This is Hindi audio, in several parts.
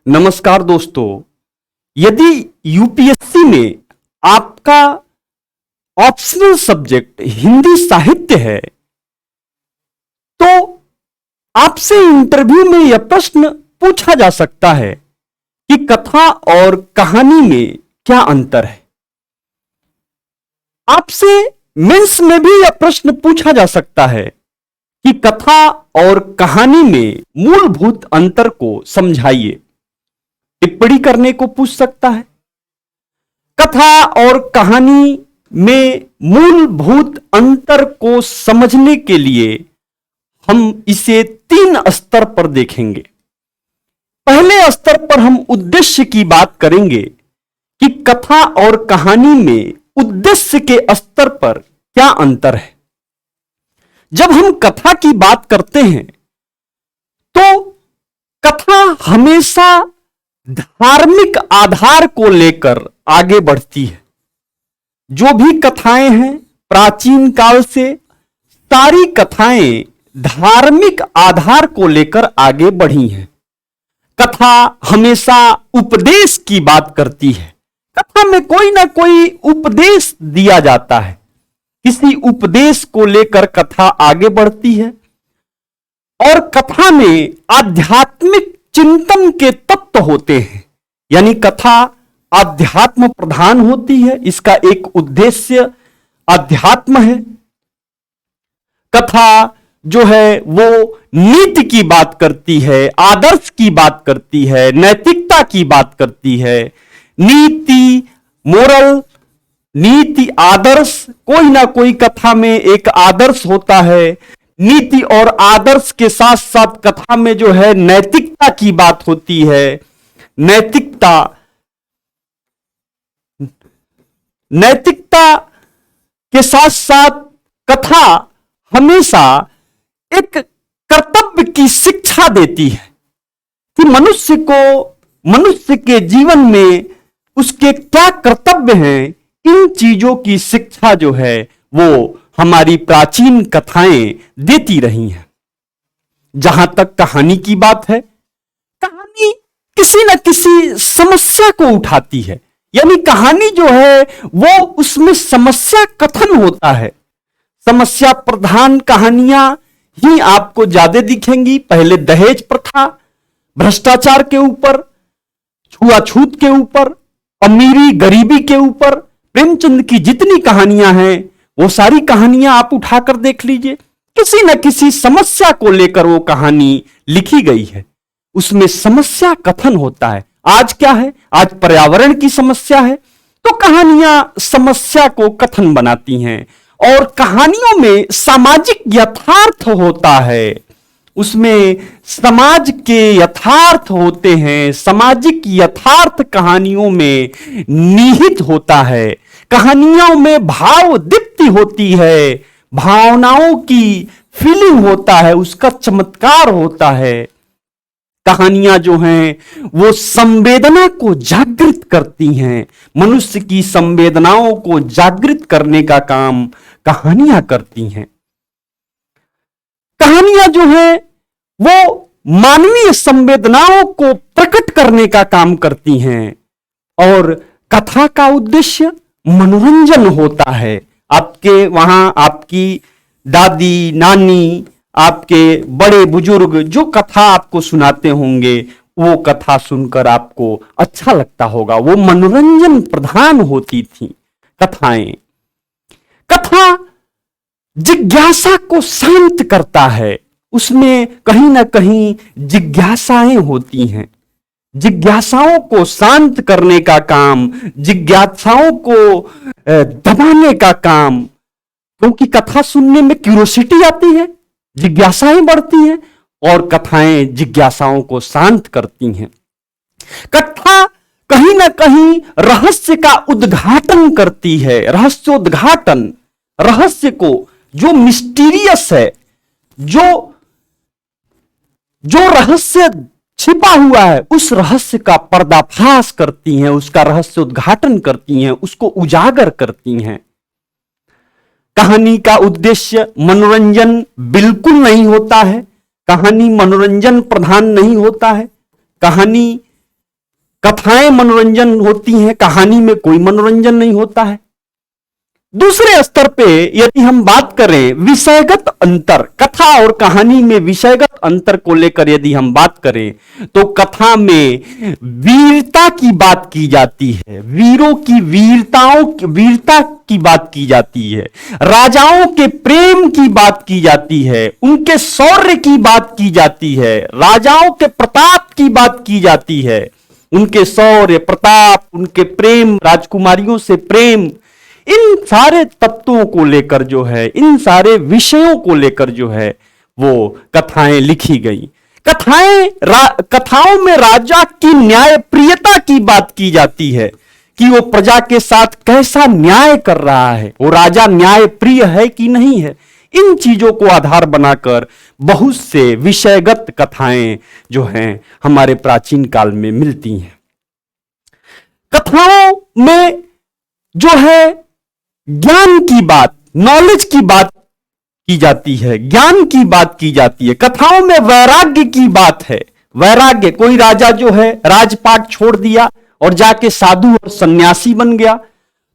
नमस्कार दोस्तों। यदि यूपीएससी में आपका ऑप्शनल सब्जेक्ट हिंदी साहित्य है तो आपसे इंटरव्यू में यह प्रश्न पूछा जा सकता है कि कथा और कहानी में क्या अंतर है। आपसे मेंस में भी यह प्रश्न पूछा जा सकता है कि कथा और कहानी में मूलभूत अंतर को समझाइए। टिप्पणी करने को पूछ सकता है। कथा और कहानी में मूलभूत अंतर को समझने के लिए हम इसे 3 स्तर पर देखेंगे। पहले स्तर पर हम उद्देश्य की बात करेंगे कि कथा और कहानी में उद्देश्य के स्तर पर क्या अंतर है। जब हम कथा की बात करते हैं तो कथा हमेशा धार्मिक आधार को लेकर आगे बढ़ती है। जो भी कथाएं हैं प्राचीन काल से सारी कथाएं धार्मिक आधार को लेकर आगे बढ़ी हैं। कथा हमेशा उपदेश की बात करती है। कथा में कोई ना कोई उपदेश दिया जाता है। किसी उपदेश को लेकर कथा आगे बढ़ती है और कथा में आध्यात्मिक चिंतन के तत्व होते हैं, यानी कथा आध्यात्म प्रधान होती है। इसका एक उद्देश्य अध्यात्म है। कथा जो है वो नीति की बात करती है, आदर्श की बात करती है, नैतिकता की बात करती है। नीति, मोरल, नीति, आदर्श, कोई ना कोई कथा में एक आदर्श होता है। नीति और आदर्श के साथ साथ कथा में जो है नैतिकता की बात होती है। नैतिकता के साथ साथ कथा हमेशा एक कर्तव्य की शिक्षा देती है कि मनुष्य के जीवन में उसके क्या कर्तव्य हैं। इन चीजों की शिक्षा जो है वो हमारी प्राचीन कथाएं देती रही हैं। जहां तक कहानी की बात है, कहानी किसी न किसी समस्या को उठाती है, यानी कहानी जो है वो उसमें समस्या कथन होता है। समस्या प्रधान कहानियां ही आपको ज्यादा दिखेंगी। पहले दहेज प्रथा, भ्रष्टाचार के ऊपर, छुआछूत के ऊपर, अमीरी गरीबी के ऊपर प्रेमचंद की जितनी कहानियां हैं वो सारी कहानियां आप उठाकर देख लीजिए। किसी न किसी समस्या को लेकर वो कहानी लिखी गई है। उसमें समस्या कथन होता है। आज क्या है? आज पर्यावरण की समस्या है तो कहानियां समस्या को कथन बनाती हैं। और कहानियों में सामाजिक यथार्थ होता है। उसमें समाज के यथार्थ होते हैं। सामाजिक यथार्थ कहानियों में निहित होता है। कहानियों में भाव दीप्ति होती है। भावनाओं की फीलिंग होता है, उसका चमत्कार होता है। कहानियां जो हैं वो संवेदना को जागृत करती हैं। मनुष्य की संवेदनाओं को जागृत करने का काम कहानियां करती हैं। कहानियां जो हैं वो मानवीय संवेदनाओं को प्रकट करने का काम करती हैं। और कथा का उद्देश्य मनोरंजन होता है। आपके वहां आपकी दादी, नानी, आपके बड़े बुजुर्ग जो कथा आपको सुनाते होंगे, वो कथा सुनकर आपको अच्छा लगता होगा। वो मनोरंजन प्रधान होती थी कथाएं। कथा जिज्ञासा को शांत करता है। उसमें कहीं ना कहीं जिज्ञासाएं होती हैं। जिज्ञासाओं को शांत करने का काम, जिज्ञासाओं को दबाने का काम, क्योंकि कथा सुनने में क्यूरोसिटी आती है, जिज्ञासाएं बढ़ती हैं और कथाएं जिज्ञासाओं को शांत करती हैं। कथा कहीं ना कहीं रहस्य का उद्घाटन करती है। रहस्योद्घाटन, रहस्य को जो मिस्टीरियस है, जो रहस्य छिपा हुआ है, उस रहस्य का पर्दाफाश करती हैं, उसका रहस्य उद्घाटन करती हैं, उसको उजागर करती हैं। कहानी का उद्देश्य मनोरंजन बिल्कुल नहीं होता है। कहानी मनोरंजन प्रधान नहीं होता है। कहानी कथाएं मनोरंजन होती हैं, कहानी में कोई मनोरंजन नहीं होता है। दूसरे स्तर पे यदि हम बात करें विषयगत अंतर, कथा और कहानी में विषयगत अंतर को लेकर यदि हम बात करें तो कथा में वीरता की बात की जाती है, वीरों की वीरता की बात की जाती है, राजाओं के प्रेम की बात की जाती है, उनके शौर्य की बात की जाती है, राजाओं के प्रताप की बात की जाती है, उनके शौर्य प्रताप, उनके प्रेम, राजकुमारियों से प्रेम, इन सारे तत्वों को लेकर जो है, इन सारे विषयों को लेकर जो है वो कथाएं लिखी गई। कथाओं में राजा की न्यायप्रियता की बात की जाती है कि वो प्रजा के साथ कैसा न्याय कर रहा है, वो राजा न्यायप्रिय है कि नहीं है। इन चीजों को आधार बनाकर बहुत से विषयगत कथाएं जो हैं हमारे प्राचीन काल में मिलती हैं। कथाओं में जो है ज्ञान की बात, नॉलेज की बात की जाती है, ज्ञान की बात की जाती है। कथाओं में वैराग्य की बात है, वैराग्य, कोई राजा जो है राजपाट छोड़ दिया और जाके साधु और सन्यासी बन गया,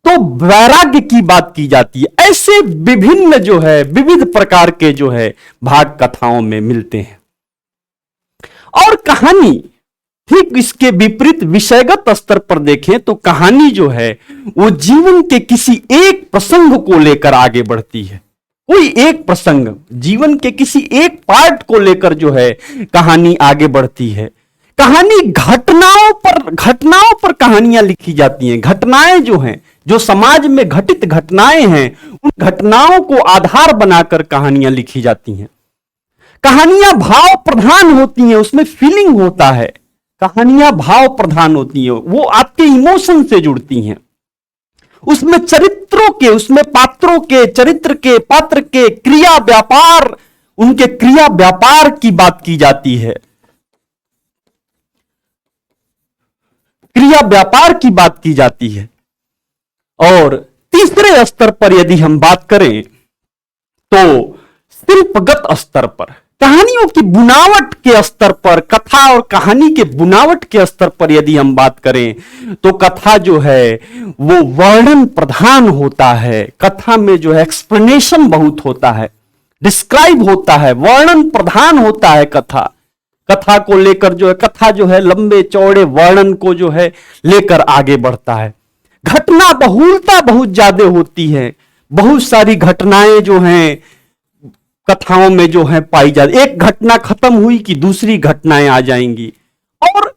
तो वैराग्य की बात की जाती है। ऐसे विभिन्न जो है विविध प्रकार के जो है भाग कथाओं में मिलते हैं। और कहानी ठीक इसके विपरीत विषयगत स्तर पर देखें तो कहानी जो है वो जीवन के किसी एक प्रसंग को लेकर आगे बढ़ती है। कोई एक प्रसंग, जीवन के किसी एक पार्ट को लेकर जो है कहानी आगे बढ़ती है। कहानी घटनाओं पर कहानियां लिखी जाती हैं। घटनाएं जो हैं, जो समाज में घटित घटनाएं हैं, उन घटनाओं को आधार बनाकर कहानियां लिखी जाती हैं। कहानियां भाव प्रधान होती हैं, उसमें फीलिंग होता है। कहानियां भाव प्रधान होती हैं, वो आपके इमोशन से जुड़ती हैं। उसमें चरित्रों के, उसमें पात्रों के, चरित्र के, पात्र के क्रिया व्यापार, उनके क्रिया व्यापार की बात की जाती है। क्रिया व्यापार की बात की जाती है। और तीसरे स्तर पर यदि हम बात करें तो शिल्पगत स्तर पर, कहानियों की बुनावट के स्तर पर, कथा और कहानी के बुनावट के स्तर पर यदि हम बात करें तो कथा जो है वो वर्णन प्रधान होता है। कथा में जो है एक्सप्लेनेशन बहुत होता है, डिस्क्राइब होता है, वर्णन प्रधान होता है। कथा को लेकर जो है, कथा जो है लंबे चौड़े वर्णन को जो है लेकर आगे बढ़ता है। घटना बहुलता बहुत ज्यादा होती है। बहुत सारी घटनाएं जो हैं कथाओं में जो है पाई जाती। एक घटना खत्म हुई कि दूसरी घटनाएं आ जाएंगी। और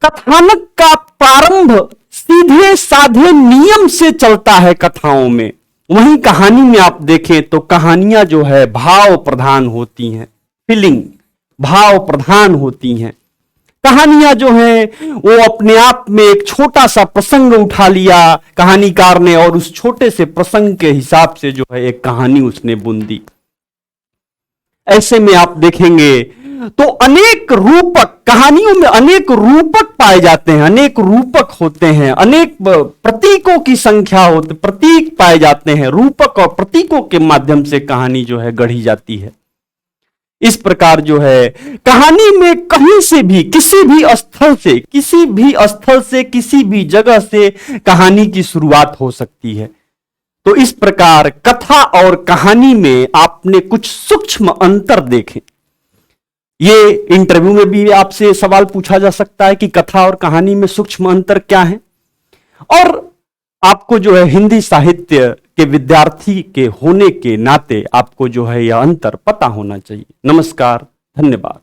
कथानक का प्रारंभ सीधे साधे नियम से चलता है कथाओं में। वहीं कहानी में आप देखें तो कहानियां जो है भाव प्रधान होती हैं, फीलिंग, भाव प्रधान होती हैं। कहानियां जो हैं वो अपने आप में एक छोटा सा प्रसंग उठा लिया कहानीकार ने और उस छोटे से प्रसंग के हिसाब से जो है एक कहानी उसने बुन दी। ऐसे में आप देखेंगे तो अनेक रूपक, कहानियों में अनेक रूपक पाए जाते हैं, अनेक रूपक होते हैं, अनेक प्रतीकों की संख्या होती, प्रतीक पाए जाते हैं। रूपक और प्रतीकों के माध्यम से कहानी जो है गढ़ी जाती है। इस प्रकार जो है कहानी में कहीं से भी, किसी भी स्थल से, किसी भी जगह से कहानी की शुरुआत हो सकती है। तो इस प्रकार कथा और कहानी में आपने कुछ सूक्ष्म अंतर देखे। ये इंटरव्यू में भी आपसे सवाल पूछा जा सकता है कि कथा और कहानी में सूक्ष्म अंतर क्या है, और आपको जो है हिंदी साहित्य के विद्यार्थी के होने के नाते आपको जो है यह अंतर पता होना चाहिए। नमस्कार, धन्यवाद।